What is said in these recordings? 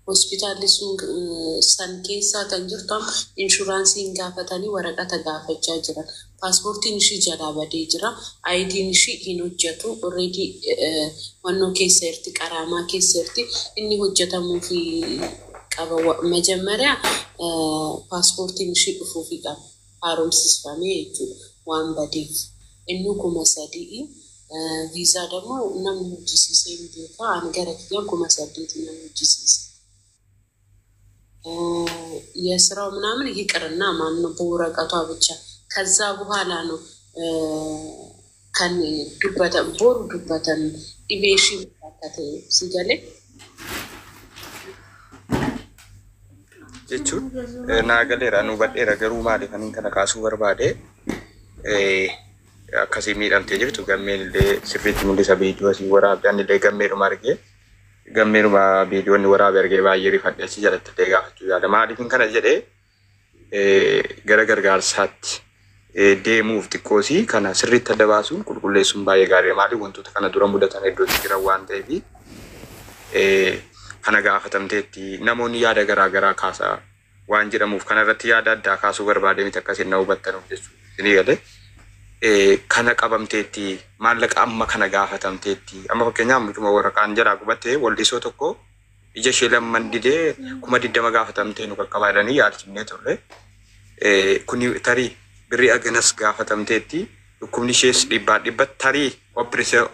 hospitaalli sun san keessaa kan jirtu inshuraansiin gaafatanii waraqata gaafachaa jiran. Paaspoortiin ishii jalaa badee jira. ID'n ishii hin hojjetu. Already wannoo keessa jirti, qaraamaa keessa jirti. Inni hojjetamuu fi qaba. Majammaariyaa paaspoortiin ishii dhufuu fi qaba. Haaromsifamee jechuudha waan badeef. Inni 3,000 viizaa ደግሞ namni hojjisiisee beekaa ani gara kiyyaan 8,000 namni hojjisiise. የስራው ምናምን ይቅርና ማን ነው በወረቀቷ ብቻ ከዛ በኋላ ነው ከን ቦሩ ዱበተን ኢቬሽን ታከተ ሲገለ jechuun naagaleera nu badheera garuu maaliif anin kana kaasuu barbaade akkasii miidhamtee jirtu gammeen illee sirriitti mul'isa viidiyoo asii waraabaan illee gammeedhuma argee gammeedhuma viidiyoonni waraabee argee baay'ee rifadhe asii jalatti illee gaafachuu yaada maaliifin kana jedhee gara gargaarsaatti deemuuf xiqqoosii kana sirriitti adda baasuun qulqulleessuun baay'ee gaarii maaliif wantoota kana dura mudatan iddootti jiran waan ta'eef kana gaafatamteetti namoonni yaada garaa kaasaa waan jedhamuuf kana irratti yaada addaa kaasuu barbaade miti akkasiin na hubattanuuf jechuudha. Inni galee kana qabamteetti maallaqa amma kana gaafatamteetti amma fakkeenyaaf mucuma waraqaan jalaa gubattee waldisoo tokko ija ishee lamman didee 20 gaafatamtee nu qaqqabaadhanii yaadchifnee turre kuni tarii birrii aganas gaafatamteetti dhukkubni ishees dhibbaa tarii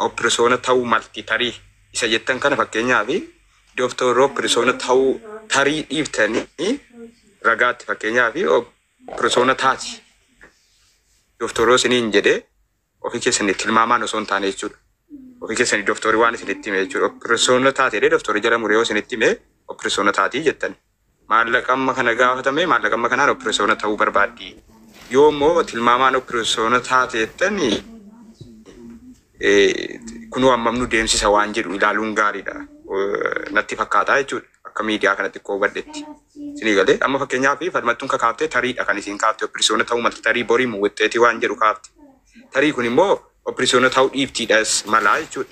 operasoona ta'uu malti tarii isa jettan kana fakkeenyaaf Doktor Persona ta'uu tarii dhiiftanii ragaatti fakkeenyaaf persona taati. Doktoroo isiniin jedhee ofii keessanii tilmaamaan osoo hin taane jechuudha. Ofii keessanii doktorii waan isinitti hime jechuudha. Persona taati jedhee doktorii jala muree isinitti hime persona taati jettan. Maallaqa amma kana gaafatame maallaqa amma kanaan persona ta'uu barbaaddi. Yoo immoo tilmaamaan persona taate jettanii kunoo ammam nu deemsisa waan jedhu ilaaluun gaariidha. Natti fakkaata jechuudha akka miidiyaa kanatti qoobadhetti isinii galee amma fakkeenyaaf falmattuun kakaaftee tariidha kan isin kaaftee operasoona ta'uu malti tarii borii muwwixxeetii waan jedhu kaafte tarii kun immoo operasoona ta'uu dhiiftiidhas malaa jechuudha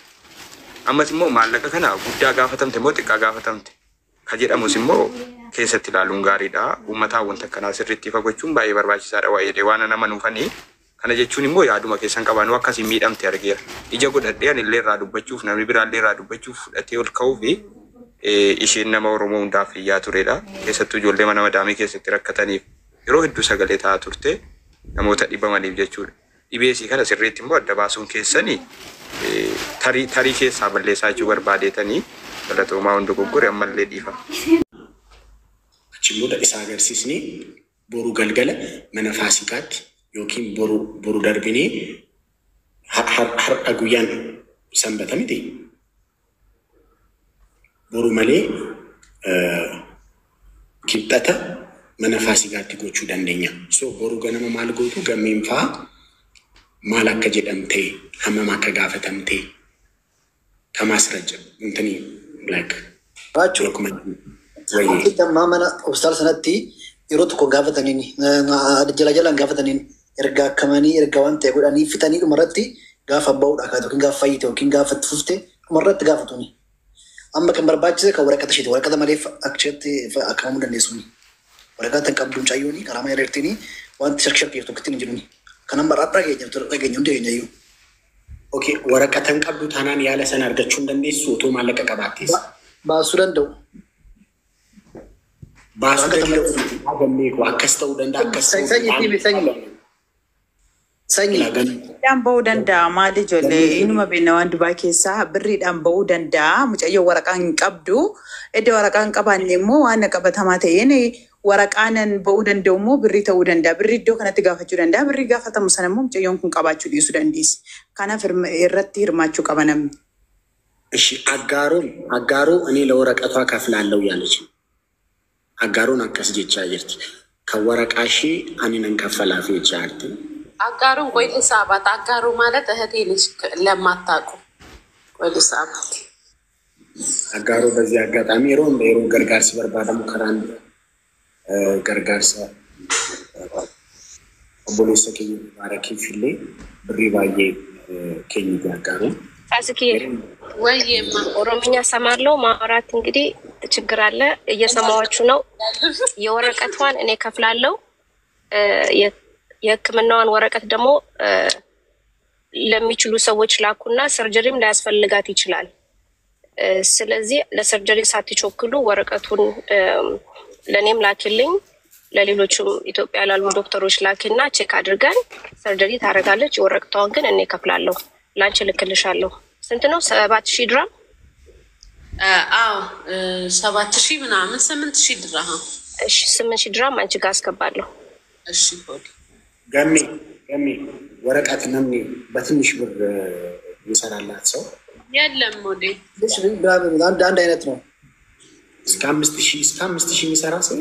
ammas immoo maallaqa kana guddaa gaafatamte immoo xiqqaa gaafatamte ka jedhamus immoo keessatti ilaaluun gaariidha uummataa wanta akkanaa sirriitti fagachuun baay'ee barbaachisaadha waa'ee waan nama nuufanii kana jechuun immoo yaaduma keessan qabaanu akkasii miidhamte argeera ija godhadhee ani illee irraa dubbachuuf namni biraa illee irraa dubbachuuf fudhatee ol ka'uu fi isheen nama Oromoo hundaaf iyyaa turedha keessattuu ijoollee mana madaamii keessatti rakkataniif yeroo hedduu sagalee ta'aa turte namoota dhibamaniif jechuudha dhibeesii kana sirriitti immoo adda baasuun keessanii tarii keessaa balleessaa jechuu barbaadeetanii galatoomaa hundi goggore ammallee dhiifa. Achi booda isaa agarsiisni boruu galgala mana faasikaatti yookiin boru darbinee har'a guyyaan sanbata miti boru malee kibxata mana faasikaatti gochuu dandeenya. So boru ganama maal gootu gammeen fa'aa maal akka jedhamtee hammam akka gaafatamtee kamaasrajja intanii like raachuu mana hospitaala sanatti yeroo tokko gaafataniin jalaan gaafataniin erga akkamanii erga waan ta'e godhanii fitanii dhumarratti gaafa ba'uudha kaatu yookiin gaafa fayyite yookiin gaafa fufte dhumarratti gaafatuni. Amma kan barbaachise kan waraqata isheeti waraqata malee akkasitti akkamuu dandeessuni. Waraqata qabduun caayyooni qarama elektiriinii wanti shakshakkeef tokkotti hin jiruni. Kanan baraadhaa dhageenya hundi keenya iyyuu. Okay, waraqata qabdu taanaan yaala sana argachuu hin dandeessu otoo maallaqa qabaattees. Baasuu danda'u. Baasuu danda'u akkas ta'uu danda'a akkas ta'uu Birriidhaan ba'uu danda'a maali ijoollee inuma beekna waan Dubaay keessaa birriidhaan ba'uu danda'a mucayyoo waraqaan hin qabdu edda waraqaan qabaanne immoo waan qabatamaa ta'een waraqaanan ba'uu danda'u immoo birrii ta'uu danda'a birrii iddoo kanatti gaafachuu danda'a birrii gaafatamu sana immoo mucayyoon kun qabaachuu dhiisuu dandeessi kanaaf irratti hirmaachuu qaba namni. Ishi aggaaruu ani ለወረቀቷ ከፍላለሁ ያለች aggaruun akkas jechaa jirti kan waraqaa ishee ani nan kaffalaaf jechaa jirti. Aggaruun qoyli saabat aggaru ማለት እህቴ ነች ለማታውቁ ቆይሊ saabat aggaru በዚህ አጋጣሚ የሮን gargaarsi barbaadamu karaan gargaarsa obboleessa keenya baarakiif illee birrii baay'ee kennite aggaruun አስኪ ወይማ ኦሮምኛ ሰማለው ማውራት እንግዲህ ችግር አለ። እየሰማኋችሁ ነው። የወረቀቷን እኔ ከፍላለሁ። የሕክምናዋን ወረቀት ደግሞ ለሚችሉ ሰዎች ላኩና ሰርጀሪም ላያስፈልጋት ይችላል። ስለዚህ ለሰርጀሪ ሳትቸኩሉ ወረቀቱን ለኔም ላኪልኝ፣ ለሌሎችም ኢትዮጵያ ላሉ ዶክተሮች ላኪና ቼክ አድርገን ሰርጀሪ ታደርጋለች። የወረቀቷን ግን እኔ ከፍላለሁ። ላንቺ ልክልሻለሁ። ስንት ነው? 7000 ድራም። አዎ 7000 ምናምን 8000 ድራም። እሺ 8000 ድራም አንቺ ጋር አስገባለሁ። እሺ ሆዲ ገሜ ወረቀት ነው በትንሽ ብር ይሰራላት ሰው የለም። ሞዴ አንድ አይነት ነው። እስከ 5000 የሚሰራ ሰው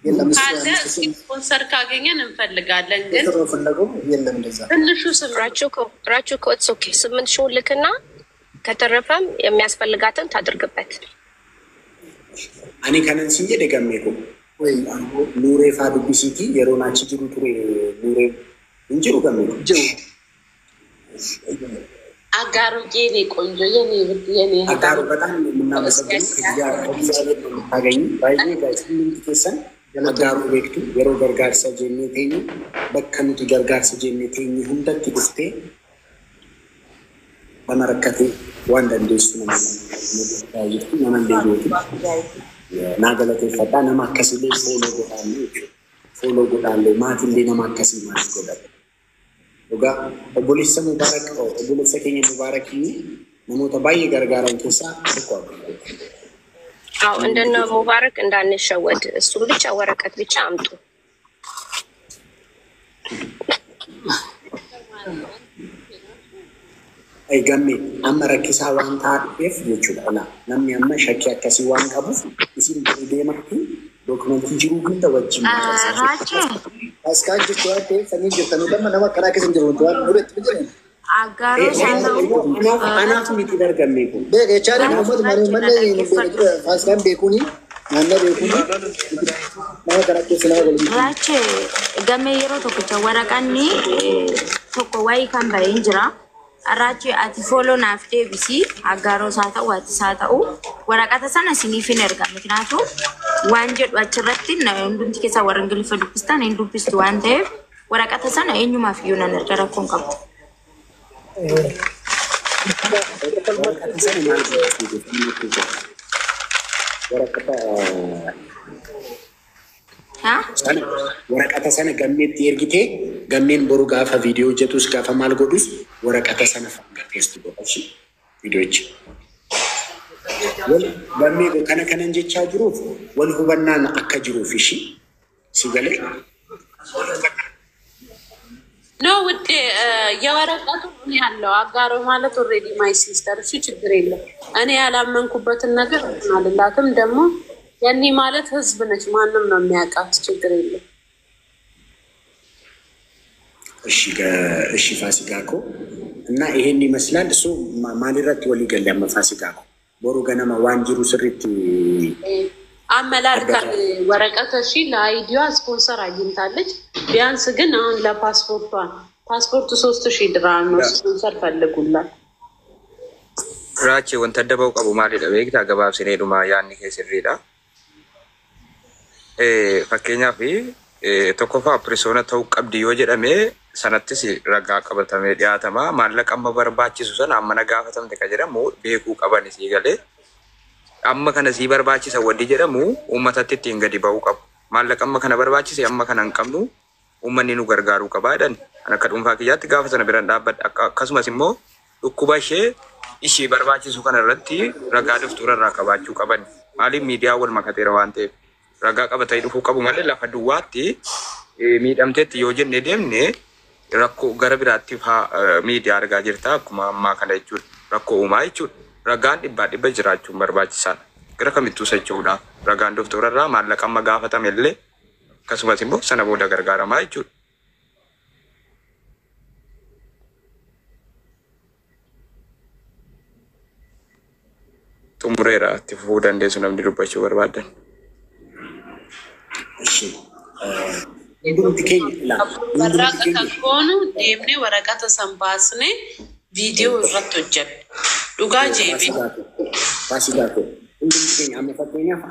የለም። ካለ ስፖንሰር ካገኘን እንፈልጋለን። ግን የለም እንደዛ ትንሹ ስም ራቹ ኮትስ ኦኬ 8000 ልክና ከተረፈም የሚያስፈልጋትን ታድርግበት። እኔ ከነን ሲንጀ ደገሜኩ ወይ ኑሬ ፋዱቢሲቲ የሮናቺ ጅሩ ቱሬ ኑሬ እንጅሩ ገሜኩ ጅሩ አጋሩ ጄኔ ቆንጆ የኔ አጋሩ በጣም የምናመሰግነው ከእግዚአብሔር ነው የምታገኙ ባይኔ ጋይስሚንት ኬሰን አጋሩ ቤክቱ የሮ ገርጋርሳ ጄኔቴኝ በከኑት ገርጋርሳ ጄኔቴኝ ሁንደት ጉፍቴ በመረከቴ ዋንደ እንደሱ ነው ያይቱ ነመንዴጆቱ ናገለቴ ፈጣ ነማከሲሌ ፎሎ ጎዳለ ማቲሌ ነማከሲ ማለት ጎዳለ ዱጋ ኦቦሊሰ ሙባረክ ኦቦሊሰ ከኝ ሙባረክ ነሞተ ባይ ገርጋራን ከሳ ተቋም አው እንደነ ሙባረክ እንዳንሸወድ እሱም ብቻ ወረቀት ብቻ አምጡ። ay gamme amarakisa wanta if yechula namni amma shakya kasi wan qabu isin deematti dokumenti jiru hunda wajjin rache askan jiruate sanin jirtanu damma nama kana kesin jirutu wan buret bijene agaro sano anatu miti dargamme ko be chari muhammad manne askan bekuni manne bekuni nama kana kesin awali rache game yero tokko waraqanni tokko wai kan bayin jira Arachi ati follow nafte bisi agaro sata wati sata u warakata sana sinifin erga miknatu wanjed wachirratti na ndumti kesa warangeli fadukistan ndupistu wante warakata sana enyu mafiyuna nergara konkabu warakata sana gammeetti ergite gammeen boru gaafa viidiyoo hojjetus gaafa maal godhus warakata sana fangateestu godhachi viidiyoochi gammee kana kanan jechaa jiruuf wal hubannaan akka jiruuf ishi si galee ነው ውዴ የወረቀቱ ምን ያለው አጋሮ ማለት ኦሬዲ ማይ ሲስተር እሺ ችግር የለም። እኔ ያላመንኩበትን ነገር አልላትም። ደግሞ ያኔ ማለት ህዝብ ነች፣ ማንም ነው የሚያውቃት። ችግር የለም። እሺ ፋሲካኮ እና ይሄን ይመስላል። እሱ ማሊራት ወሊገል ያመፋሲካኮ ቦሩ ገነማ ዋንጅሩ ስሪት አመላልካ ወረቀት እሺ ለአይዲዋ ስፖንሰር አግኝታለች። ቢያንስ ግን አሁን ለፓስፖርቱ 3000 ድራም ነው ስፖንሰር ፈልጉላት። ራቼ ወንተደበው ቀቡ ማሊ ለቤክታ ገባብ ሲኔዱማ ያኒ ከስሪዳ ፈከኛፊ tokko fa persona ta'u qabdi yoo jedhame sanattis ragaa qabatame dhiyaatama maallaqa amma barbaachisu sana amma na gaafatamte ka jedhamu beekuu qabani sii galee amma kana sii barbaachisa waddi jedhamu uummatatti ittiin gadi ba'uu qabu maallaqa amma kana barbaachise amma kana hin qabnu uummanni nu gargaaruu qabaa jedhan kan akka dhuunfaa kiyyaatti gaafa sana biraan dhaabbadha akkasumas immoo dhukkuba ishii barbaachisu kana irratti ragaa dhuftuura irraa qabaachuu qaban maaliif miidiyaa wal makateera waan ta'eef ragaa qabatanii dhufuu qabu malee lafa duwwaatti miidhamteetti yoo jenne deemne rakkoo gara biraatti miidiyaa argaa jirta akkuma ammaa kana jechuudha. Rakkoo uumaa jechuudha. Ragaan dhibba jiraachuun barbaachisaadha. Gara kamittuu socho'uudhaaf ragaan doktora irraa maallaqa amma gaafatame illee akkasumas immoo sana booda gargaaramaa jechuudha. Xumureera itti fufuu dandeessu namni dubbachuu barbaadan. waraqata kakkoonu deemnee waraqata san baasnee viidiyoo irratti hojjenne dhugaa jeebi Faasigaatu. Hundi keenya amma fakkeenyaaf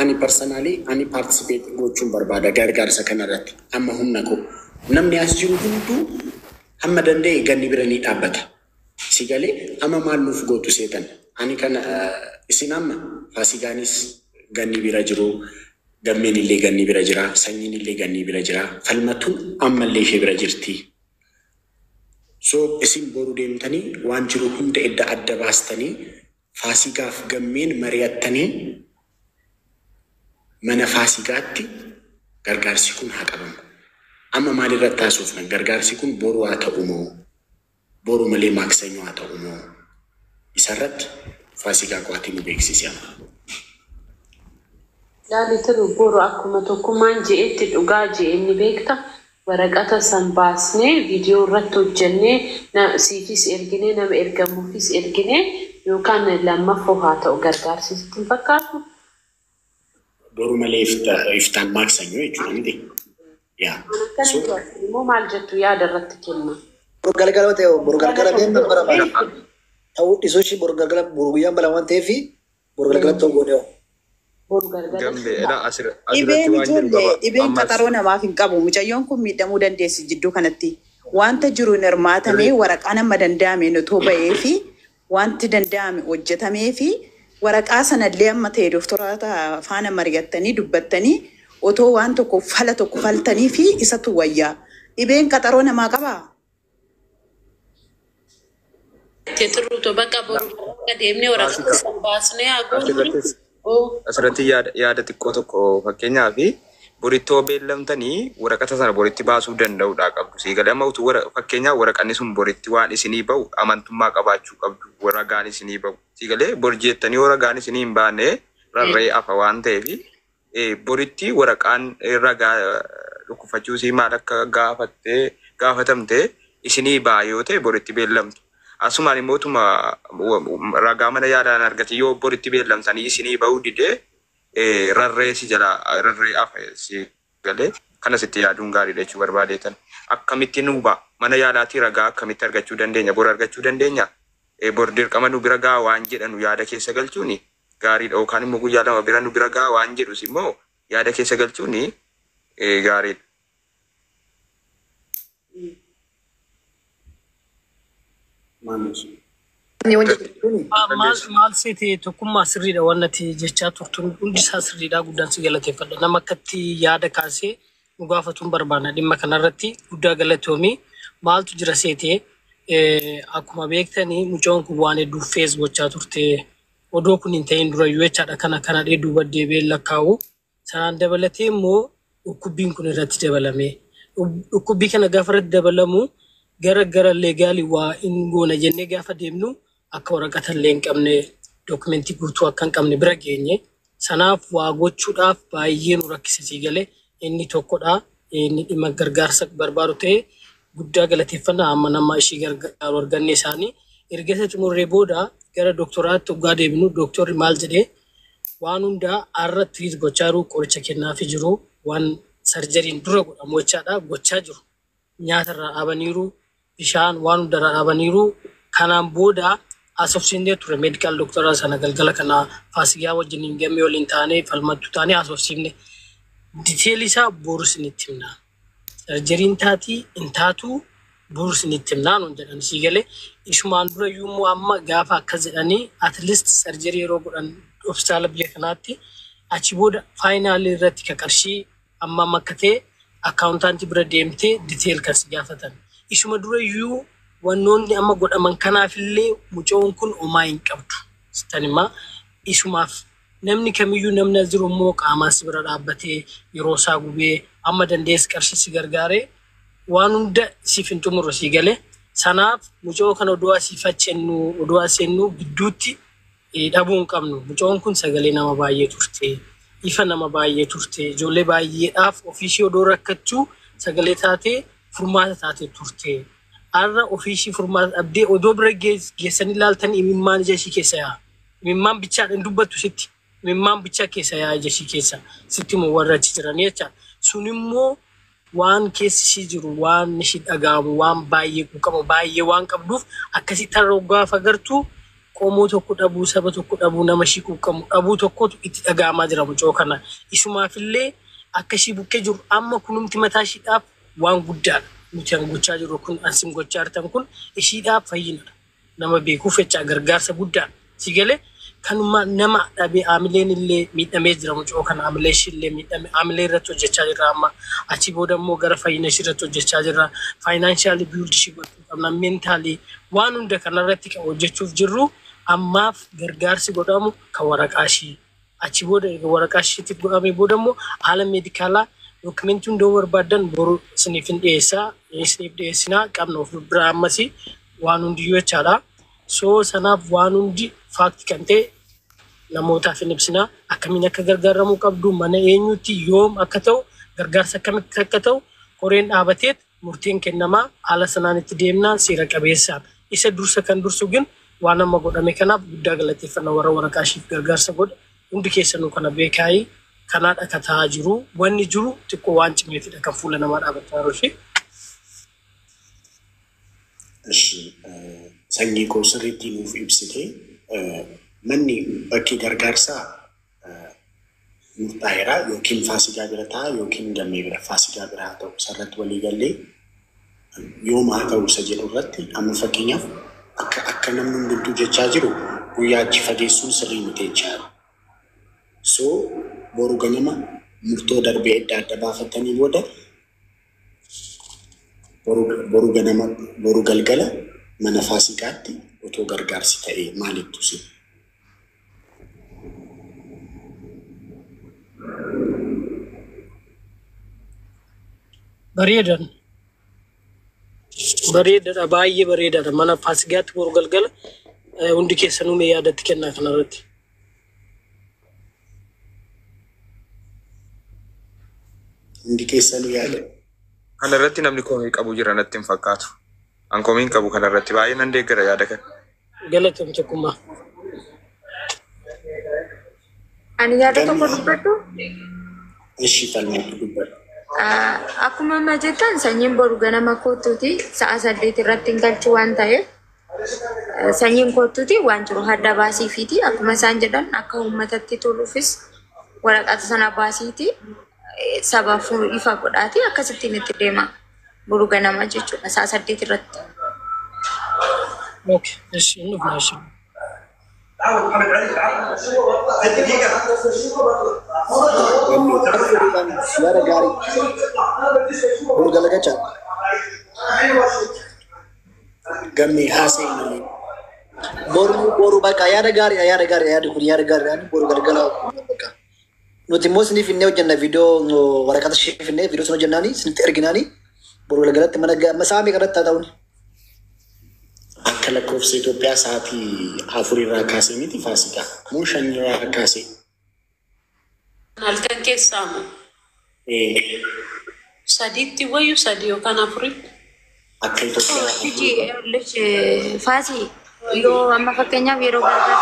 ani personally ani participate gochuun barbaada gargaarsa kanarratti amma humna koo namni as jiru hunduu hamma danda'e ganni bira ni dhaabbata. Sigalee amma maal nuuf gootu seetan ani kana isin amma Faasigaanis ganni bira jiru gammeen illee ganni bira jira sanyiin illee ganni bira jira falmatuun ammallee ishee bira jirti. So isin boru deemtanii waan jiru hunda edda adda baastanii Faasigaaf gammeen mari'attanii mana Faasigaatti gargaarsi kun haa qabamu. Amma maalirratti taasifna gargaarsi kun boru haa ta'u moo boru malee maksanyoo haa ta'u moo isarratti Faasigaa qo'atii nu beeksisi. Laalitiin boru akkuma tokkummaan je'etti dhugaa je'enni beekta. Waraqata san baasnee viidiyoo irratti hojjennee siifis erginee nama ergamuufis erginee yookaan lammaffoo haa ta'u gargaarsi sitti fakkaatu. Boru malee iftaan maksanyoo jechuudha miti. Immoo maal jettu yaada irratti kenna. Boru galgala ta'e boru galgala deemna bara bara. Ta'uu dhiisuu ishii boru galgala boru guyyaan bala waan ta'eef boru galgala ta'uu godheewu. Dhibeen qaxaroo namaaf hin qabu. Mucayyoon kun miidhamuu dandeessi jidduu kanatti. Wanta jiru hin hirmaatamee waraqaa nama danda'ame otoo ba'ee fi wanti danda'ame hojjetamee fi waraqaa sanallee amma ta'e doktoroota faana mari'attanii dubbattanii otoo waan tokko fala tokko faltanii fi isatu wayyaa. Dhibeen qaxaroo namaa qabaa? Teetruuto bakka boru deemnee waraqaa san baasnee haguugnee. Asirratti yaada xiqqoo tokko fakkeenyaaf borittoo beellamtanii waraqata sana boritti baasuu danda'uudha qabdu. Siigalee amma fakkeenyaaf waraqanni sun boritti waan isinii bahu amantummaa qabaachuu qabdu. Ragaan isinii bahu. Siigalee bor jettanii ragaan isinii hin baane rarree afa waan ta'eef boritti waraqaan ragaa dhukkufachuusii maal akka gaafatamte isinii baha yoo ta'e boritti beellamtu. Asumaan immootuma ragaa mana yaadaan argate yoo boritti beellamtanii isinii bahuu didee rarree si jala rarree afa si galee kana sitti yaaduun gaariidha jechuu barbaadeetan. Akkamitti nu ba'a mana yaadaatii ragaa akkamitti argachuu dandeenya bor argachuu dandeenya bor dirqama nu bira gahaa waan jedhanu yaada keessa galchuuni gaariidha yookaan immoo guyyaa lama bira nu bira gahaa waan jedhus immoo yaada keessa galchuuni gaariidha. Maal seete tokkummaa sirriidha waan ati jechaa turtuun hundi isaa sirriidha guddaan si galateeffadha. Nama akkatti yaada kaasee nu gaafatuun barbaanna dhimma kanarratti guddaa galatoomii maaltu jira seetee akkuma beektanii mucoon kun waan hedduu fees gochaa turte odoo kun hin ta'in durayyuu jechaadha kana duuba deebi'ee lakkaa'u sanaan dabalatee immoo dhukkubbiin kun irratti dabalame dhukkubbii kana gaafa irratti dabalamu gara leegaalii waa in goona jennee gaafa deemnu akka waraqata illee hin qabne dookumentii guutuu akka hin qabne bira geenye sanaaf waa gochuudhaaf baay'ee nu rakkisisii galee inni tokkodha inni dhimma gargaarsa barbaadu ta'e guddaa galateeffannaa amma nama ishii gargaaru arganne isaanii erga xumurree booda gara dooktoraatti waggaa deebinu dooktorri maal jedhee waan hundaa har'a tiriit gochaa jiru qoricha kennaafii jiru waan sarjariin dura godhamu jechaadha gochaa jiru nyaatarraa dhaabaniiru bishaan waan hundarraa dhaabaniiru kanaan booda asofsiisnee ture meedikaal dooktoraa sana galgala kana Faasigaa wajjin hin gammee waliin taanee falmattu taanee asofsiifne diteelii isaa boru isinitti himna. Sarjariin taatii hin taatu boru isinitti himnaa nuun jedhan sii galee isumaan dura yommuu amma gaafa akkas jedhanii atleast sarjarii yeroo godhan hospitaala biyya kanaatti achi booda faayinaalii irratti ka qarshii amma makkatee akkaawuntaantii bira deemtee diteel kan si gaafatan. Isuma dura iyyuu wannoonni amma godhaman kanaafillee mucoon kun homaa hin qabdu. Sitanimmaa isumaaf namni kamiyyuu namni as jiru immoo qaamaa si bira dhaabbatee yeroo isaa gubee amma dandeessi qarshii si gargaaree waan hunda siif hin xumurre sii galee sanaaf mucoo kana oduu asiifachennu oduu aseennu gidduutti dhabuu hin qabnu. Mucoon kun sagalee nama baay'ee turte ifa nama baay'ee turte ijoollee baay'eedhaaf ofiishii odoo rakkachuu sagalee taatee furmaata taatee turte. Har'a ofiishii furmaata dhabdee odoo bira geessanii ilaaltan imimmaan ija ishii keessa yaa'a. Imimmaan bichaadhaan dubbattu sitti. Imimmaan bichaa keessa yaa'a ija ishii keessa. Sitti immoo warra achi jiranii jecha. Sun immoo waan keessi ishii jiru waan ishii dhaga'amu waan baay'ee qabu baay'ee waan qabduuf akkasitti har'a gaafa agartu qomoo tokko dhabuu saba tokko dhabuu nama shii quuqqamu dhabuu tokkotu itti dhaga'amaa jira mucoo kana. Isumaafillee akka ishii bukkee jiru amma kunumti mataa ishiidhaaf waan guddaadha. Nuti an gochaa jiru kun ansim gochaa jirtan kun ishiidhaaf fayyinadha. Nama beekuuf jecha gargaarsa guddaadha. Si galee kanuma nama dhabee aamileen illee miidhamee jira mucoo kana aamilee ishillee miidhame aamilee irratti hojjechaa jirra amma achi booda immoo gara fayyina ishii irratti hojjechaa jirra. Faayinaanshaali biildi ishii gochuu qabna meentaalii waan hunda kanarratti kan hojjechuuf jirru ammaaf gargaarsi godhamu kan waraqaa ishii achi booda waraqaa ishiitti godhamee booda immoo haala meedikaalaa dokumentii hundoo barbaadan boru isiniif hin dhiyeessaa isiniif dhiyeessinaa qabna of biraa ammasii waan hundiyyuu jechaadha. So sanaaf waan hundi faakti kan ta'e namootaaf hin ibsinaa akkamiin akka gargaaramuu qabdu mana eenyutti yoom akka ta'u gargaarsa akkamitti akka ta'u koreen dhaabateet murtiin kennamaa haala sanaan itti deemnaa seera qabeessaan isa dursa kan dursu gin waan amma godhame kanaaf guddaa galateeffannaa warra waraqaa ishiif gargaarsa godha hundi keessanuu kana beekaayii kanaadha akka ta'aa jiru wanni jiru xiqqoo waan cimeetidha kan fuula namaa dhaabataa jiru ishee. Sanyii koo sirriitti nuuf ibsite manni bakki gargaarsaa murtaa'eera yookiin faasigaa bira ta'a yookiin gammee bira faasigaa bira haa ta'u sarratti walii gallee yooma haa ta'u isa jedhu irratti amma fakkeenyaaf akka namni hundumtuu jechaa jiru guyyaa achi fageessuun sirrii miti jechaa jiru. So boru ganama murtoo darbee adda baafatanii booda boru ganama boru galgala mana faasigaatti otoo gargaarsi ta'ee maalittu si? Bareedaadha baay'ee bareedaadha mana faasigaatti boru galgala hundi keessanuu mee yaadatti kennaa kanarratti. Hundi keessanuu yaada. Kanarratti namni komii qabu jira natti hin fakkaatu. An komiin qabu kanarratti baay'ee nan deeggara yaada kan. Galatam tokkummaa. Ani yaada tokko dubbadhu. Ishii falmatu dubbadhu. Akkuma amma jettan sanyiin boru ganama kootuuti sa'a 8 irratti hin galchu waan ta'eef sanyiin kootuuti waan jiru hadda baasiifiiti akkuma isaan jedhan akka uummatatti toluufis waraqata sana baasiiti sabaaf ifa godhaati akkasittiin itti deema boru ganama jechuudha sa'a 8 irratti. Okay, yes, no problem. Yaada gaarii boru galagacha Gammee haasa'e boru bakka yaada gaarii yaadi kun yaada gaarii boru galgala bakka nuti immoo isiniif innee hojjenna viidiyoo waraqata ishiif innee viidiyoo sana hojjennaanii isinitti erginaanii boru galgalatti mana saamii kanatti haa ta'uun. akka lakkoofsa Itoophiyaa sa'aatii 4 irraa kaasee miti faasigaa moo 5 irraa kaasee? Halkan keessaa moo? Sadiitti wayyu sadii yookaan afuritti? Akka Itoophiyaa. Hojii faasii yoo amma fakkeenyaaf yeroo gargaara.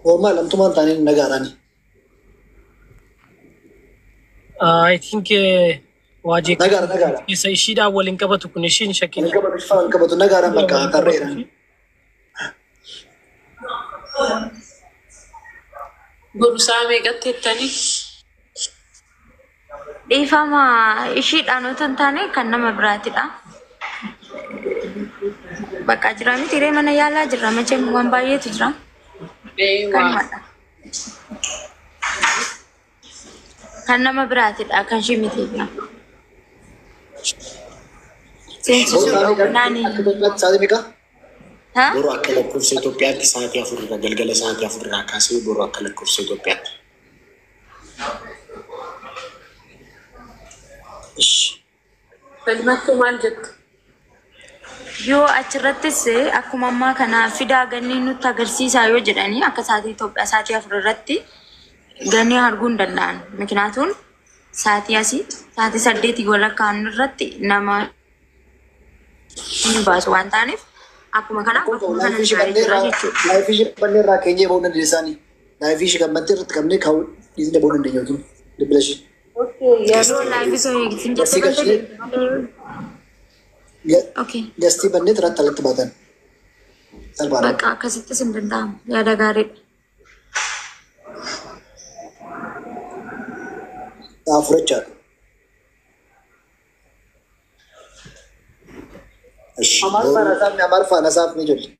Normal, amtumaan taaneen nagaadhaani. I think wajib Nagaadha. isa ishiidhaan waliin qabatu kun ishiin shakkiin. Waliin qabatu ifaan qabatu nagaadhaan bakka tarreedhaan. Boru sa'a meeqatti jettanii? Dhiifama ishiidhaan otoo hin taane kan nama biraatidha. Bakka jira miti ree mana yaalaa jira macheem waan baay'eetu jira. Kan nama biraatidha kan ishii miti. Sa'aatii meeqa? Boru akka lakkoofsa Itoophiyaatti sa'aatii 4 irraa galgala sa'aatii 4 irraa kaasee boru akka lakkoofsa Itoophiyaatti. Falmattuu maal jettu? Yoo achirrattis akkuma ammaa kana fidaa gannii nutti agarsiisaa yoo jedhanii akka sa'aatii Itoophiyaa sa'aatii 4 irratti gannii arguu hin danda'an. Mikinaatuun sa'aatii asii sa'aatii 8 walakkaan irratti nama hin baasu waan ta'aniif akkuma kana jechuudha. Laayifii bannee irraa keenyee ba'uu dandeessaanii. Laayifii gammattee irratti qabnee kaa'uu dhiisnee ba'uu dandeenya yookiin dibbilashi. Yeroo laayifii soo eegsiin jettee gastii bannee irratti alatti baatan. Bakka akkasittis hin danda'amu. Yaada gaariidha. Afurachaadha. Amar faana saafni jolle.